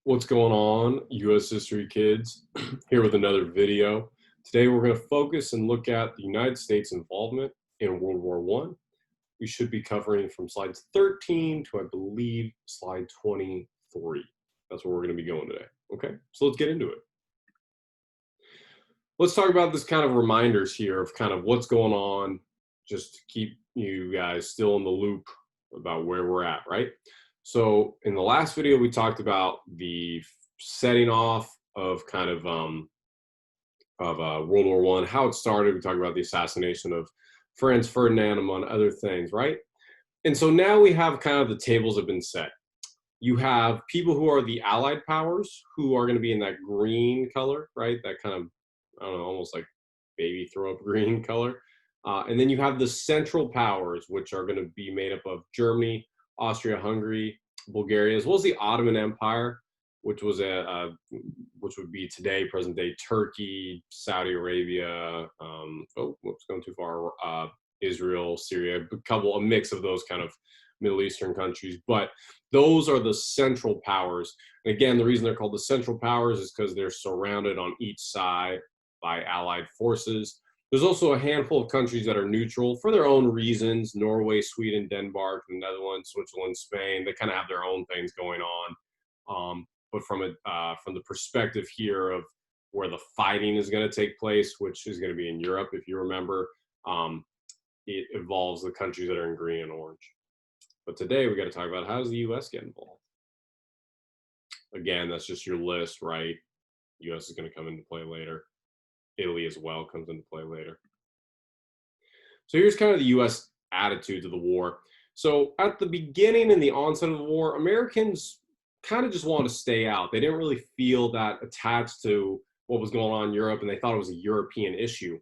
What's going on, U.S. history kids? Here with another video. Today we're going to focus and look at the United States involvement in World War I. We should be covering from slides 13 to, I believe, slide 23. That's where we're going to be going today. Okay, so let's get into it. Let's talk about this kind of reminders here of kind of what's going on, just to keep you guys still in the loop about where we're at, right? So in the last video, we talked about the setting off of kind of World War I, how it started. We talked about the assassination of Franz Ferdinand, among other things, right? And so now we have kind of the tables have been set. You have people who are the Allied powers, who are going to be in that green color, right? That kind of, I don't know, almost like baby throw up green color. And then you have the Central Powers, which are going to be made up of Germany, Austria-Hungary, Bulgaria, as well as the Ottoman Empire, which was which would be today, present-day Turkey, Saudi Arabia. Going too far. Israel, Syria, a mix of those kind of Middle Eastern countries. But those are the Central Powers. And again, the reason they're called the Central Powers is because they're surrounded on each side by Allied forces. There's also a handful of countries that are neutral for their own reasons: Norway, Sweden, Denmark, the Netherlands, Switzerland, Spain. They kind of have their own things going on. But from the perspective here of where the fighting is going to take place, which is going to be in Europe, if you remember, it involves the countries that are in green and orange. But today we got to talk about, how does the U.S. get involved? Again, that's just your list, right? U.S. is going to come into play later. Italy as well comes into play later. So here's kind of the U.S. attitude to the war. So at the beginning and the onset of the war, Americans kind of just wanted to stay out. They didn't really feel that attached to what was going on in Europe, and they thought it was a European issue.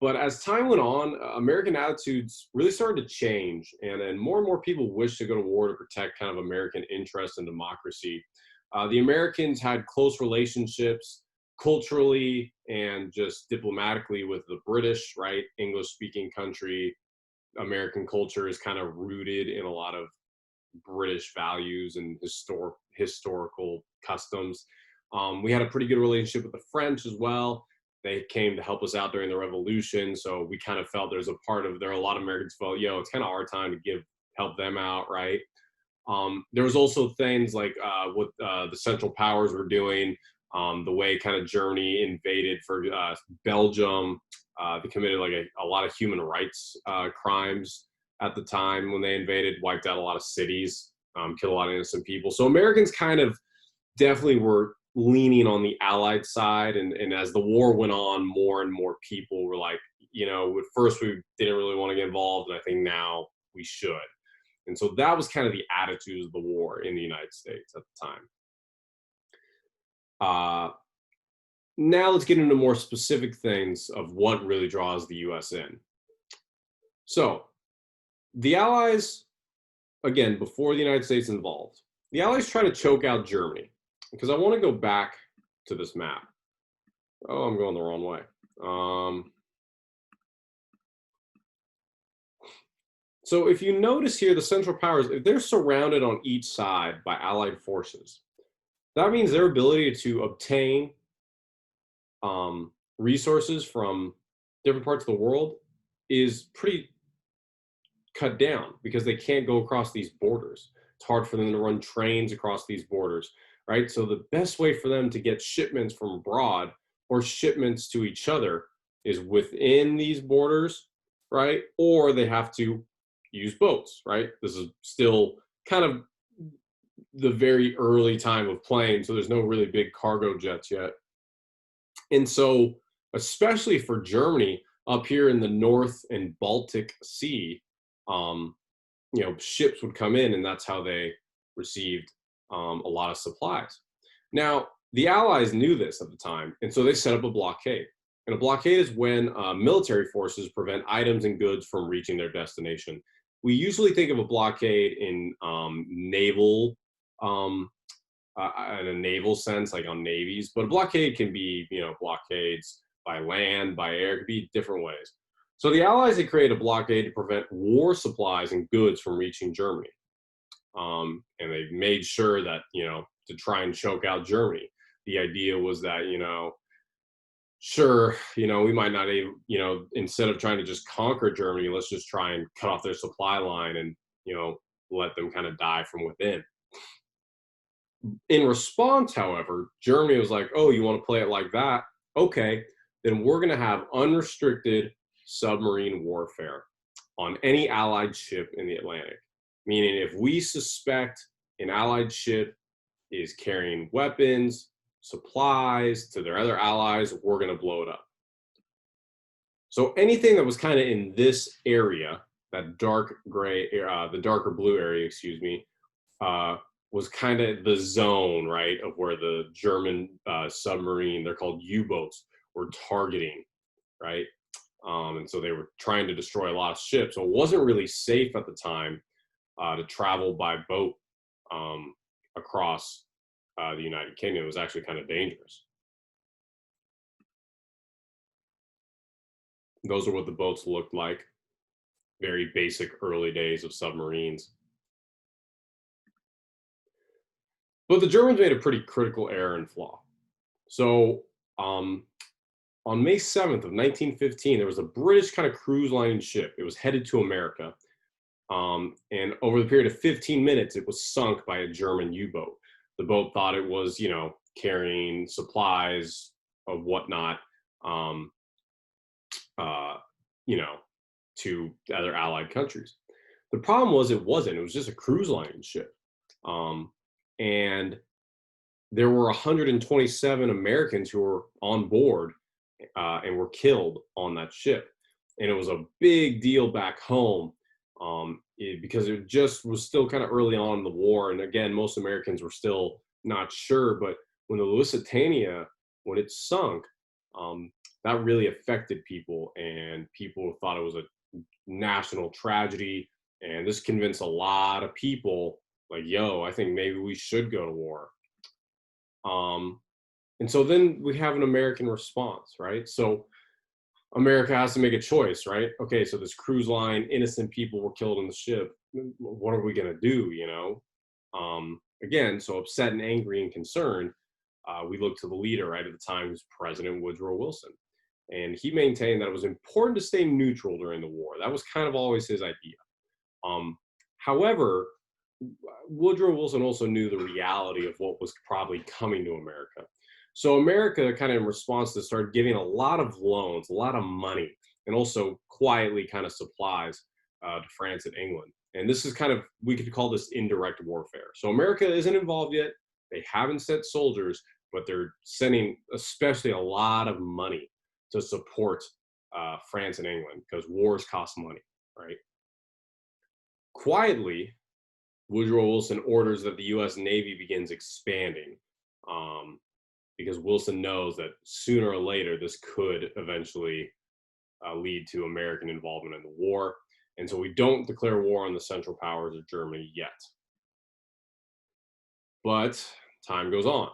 But as time went on, American attitudes really started to change, and more and more people wished to go to war to protect kind of American interest and democracy. The Americans had close relationships culturally and just diplomatically with the British, right? English-speaking country. American culture is kind of rooted in a lot of British values and historical customs. We had a pretty good relationship with the French as well. They came to help us out during the Revolution, so we kind of felt there are a lot of Americans felt, it's kind of our time to help them out, right? There was also things like what the Central Powers were doing. The way kind of Germany invaded for Belgium. They committed like a lot of human rights crimes at the time when they invaded, wiped out a lot of cities, killed a lot of innocent people. So Americans kind of definitely were leaning on the Allied side. And as the war went on, more and more people were like, at first we didn't really want to get involved, and I think now we should. And so that was kind of the attitude of the war in the United States at the time. Now let's get into more specific things of what really draws the U.S. in. So the Allies, again, before the United States involved, the Allies try to choke out Germany. Because I want to go back to this map. Oh, I'm going the wrong way. So if you notice here, the Central Powers, if they're surrounded on each side by Allied forces, that means their ability to obtain resources from different parts of the world is pretty cut down, because they can't go across these borders. It's hard for them to run trains across these borders, right? So the best way for them to get shipments from abroad or shipments to each other is within these borders, right? Or they have to use boats, right? This is still kind of the very early time of planes, so there's no really big cargo jets yet. And so, especially for Germany, up here in the North and Baltic Sea, ships would come in, and that's how they received a lot of supplies. Now, the Allies knew this at the time, and so they set up a blockade. And a blockade is when military forces prevent items and goods from reaching their destination. We usually think of a blockade in naval, in a naval sense, like on navies, but a blockade can be, blockades by land, by air, it could be different ways. So the Allies had created a blockade to prevent war supplies and goods from reaching Germany. And they made sure that, to try and choke out Germany. The idea was that, sure, we might not even, instead of trying to just conquer Germany, let's just try and cut off their supply line and, let them kind of die from within. In response, however, Germany was like, oh, you want to play it like that? Okay, then we're going to have unrestricted submarine warfare on any Allied ship in the Atlantic. Meaning, if we suspect an Allied ship is carrying weapons, supplies to their other allies, we're going to blow it up. So anything that was kind of in this area, that dark gray, the darker blue area, excuse me, was kind of the zone, right, of where the German submarine, they're called U-boats, were targeting, right? And so they were trying to destroy a lot of ships. So it wasn't really safe at the time to travel by boat across the United Kingdom. It was actually kind of dangerous. Those are what the boats looked like. Very basic early days of submarines. But the Germans made a pretty critical error and flaw. So on May 7th of 1915, there was a British kind of cruise line ship. It was headed to America. And over the period of 15 minutes, it was sunk by a German U-boat. The boat thought it was, carrying supplies of whatnot, to other Allied countries. The problem was it wasn't. It was just a cruise line ship. And there were 127 Americans who were on board and were killed on that ship. And it was a big deal back home because it just was still kind of early on in the war. And again, most Americans were still not sure. But when the Lusitania, when it sunk, that really affected people. And people thought it was a national tragedy. And this convinced a lot of people, like, yo, I think maybe we should go to war. And so then we have an American response, right? So America has to make a choice, right? Okay, so this cruise line, innocent people were killed on the ship. What are we going to do, Again, so upset and angry and concerned, we look to the leader, right, at the time, who's President Woodrow Wilson. And he maintained that it was important to stay neutral during the war. That was kind of always his idea. However, Woodrow Wilson also knew the reality of what was probably coming to America. So America, kind of in response to, started giving a lot of loans, a lot of money, and also quietly kind of supplies to France and England. And this is kind of, we could call this indirect warfare. So America isn't involved yet. They haven't sent soldiers, but they're sending especially a lot of money to support France and England, because wars cost money, right? Quietly, Woodrow Wilson orders that the U.S. Navy begins expanding, because Wilson knows that sooner or later this could eventually lead to American involvement in the war. And so we don't declare war on the Central Powers of Germany yet. But time goes on,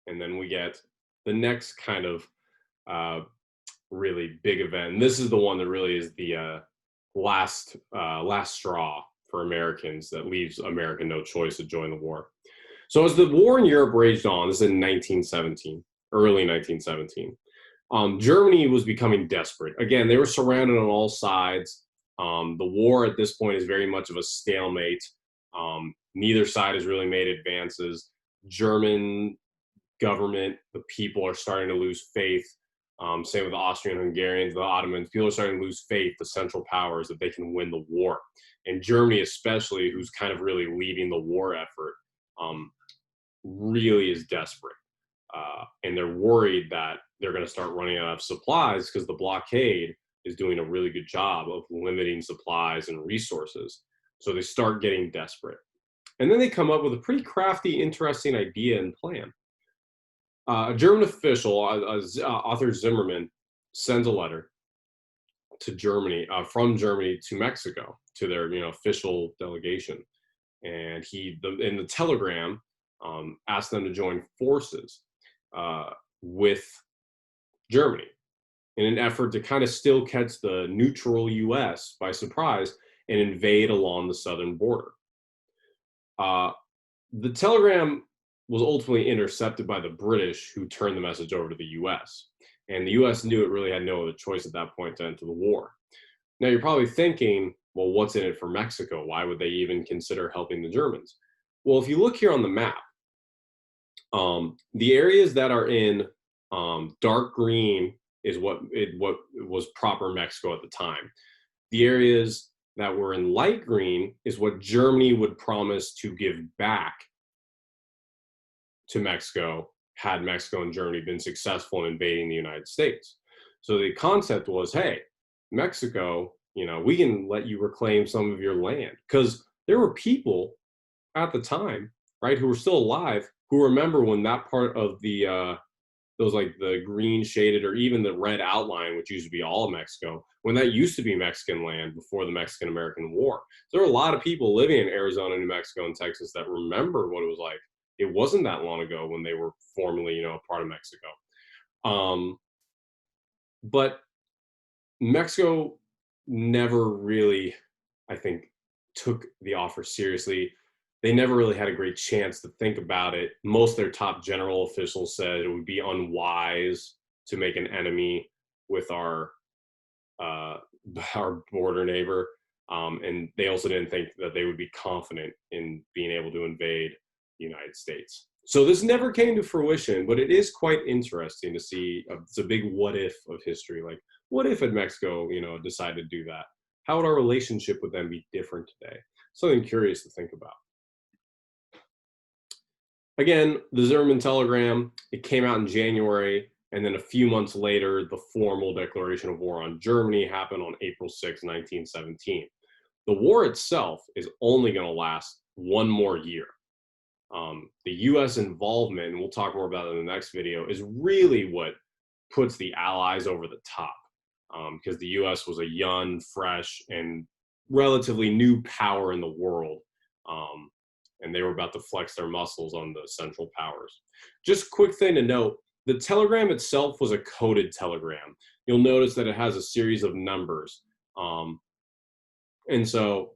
and then we get the next kind of really big event. And this is the one that really is the last straw for Americans, that leaves America no choice to join the war. So as the war in Europe raged on, this is in 1917, early 1917, Germany was becoming desperate. Again, they were surrounded on all sides. The war at this point is very much of a stalemate. Neither side has really made advances. German government, the people are starting to lose faith. Same with the Austrian-Hungarians, the Ottomans. People are starting to lose faith, the Central Powers, that they can win the war. And Germany especially, who's kind of really leading the war effort, really is desperate. And they're worried that they're going to start running out of supplies, because the blockade is doing a really good job of limiting supplies and resources. So they start getting desperate. And then they come up with a pretty crafty, interesting idea and plan. A German official, Arthur Zimmermann, sends a letter to Germany, from Germany to Mexico, to their official delegation, and in the telegram asked them to join forces with Germany in an effort to kind of still catch the neutral U.S. by surprise and invade along the southern border. The telegram was ultimately intercepted by the British, who turned the message over to the US. And the US knew it really had no other choice at that point to enter the war. Now, you're probably thinking, well, what's in it for Mexico? Why would they even consider helping the Germans? Well, if you look here on the map, the areas that are in dark green is what was proper Mexico at the time. The areas that were in light green is what Germany would promise to give back to Mexico had Mexico and Germany been successful in invading the United States. So the concept was, hey, Mexico, we can let you reclaim some of your land, because there were people at the time, right, who were still alive, who remember when that part of the those, like, the green shaded or even the red outline, which used to be all of Mexico, when that used to be Mexican land before the Mexican American War. There are a lot of people living in Arizona, New Mexico, and Texas that remember what it was like. It wasn't that long ago when they were formerly, a part of Mexico. Um, but Mexico never really, I think, took the offer seriously. They never really had a great chance to think about it. Most of their top general officials said it would be unwise to make an enemy with uh, our border neighbor, and they also didn't think that they would be confident in being able to invade the United States. So this never came to fruition, but it is quite interesting to see. It's a big what if of history. Like, what if had Mexico, decided to do that? How would our relationship with them be different today? Something curious to think about. Again, the Zimmerman telegram, it came out in January, and then a few months later, the formal declaration of war on Germany happened on April 6, 1917. The war itself is only going to last one more year. The US involvement, and we'll talk more about it in the next video, is really what puts the Allies over the top, because the US was a young, fresh, and relatively new power in the world. Um, and they were about to flex their muscles on the Central Powers. Just quick thing to note, the telegram itself was a coded telegram. You'll notice that it has a series of numbers. And so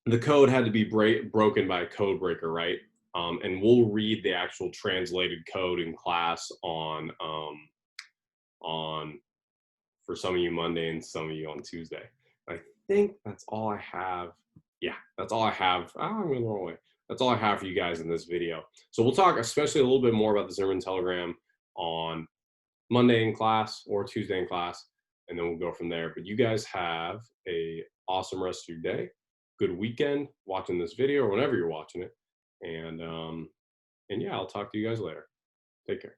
the code had to be broken by a code breaker, right? And we'll read the actual translated code in class on for some of you Monday and some of you on Tuesday. I think that's all I have. Yeah, that's all I have. I'm going the wrong way. That's all I have for you guys in this video. So we'll talk especially a little bit more about the Zimmerman telegram on Monday in class or Tuesday in class, and then we'll go from there. But you guys have a awesome rest of your day. Good weekend watching this video or whenever you're watching it. And yeah, I'll talk to you guys later. Take care.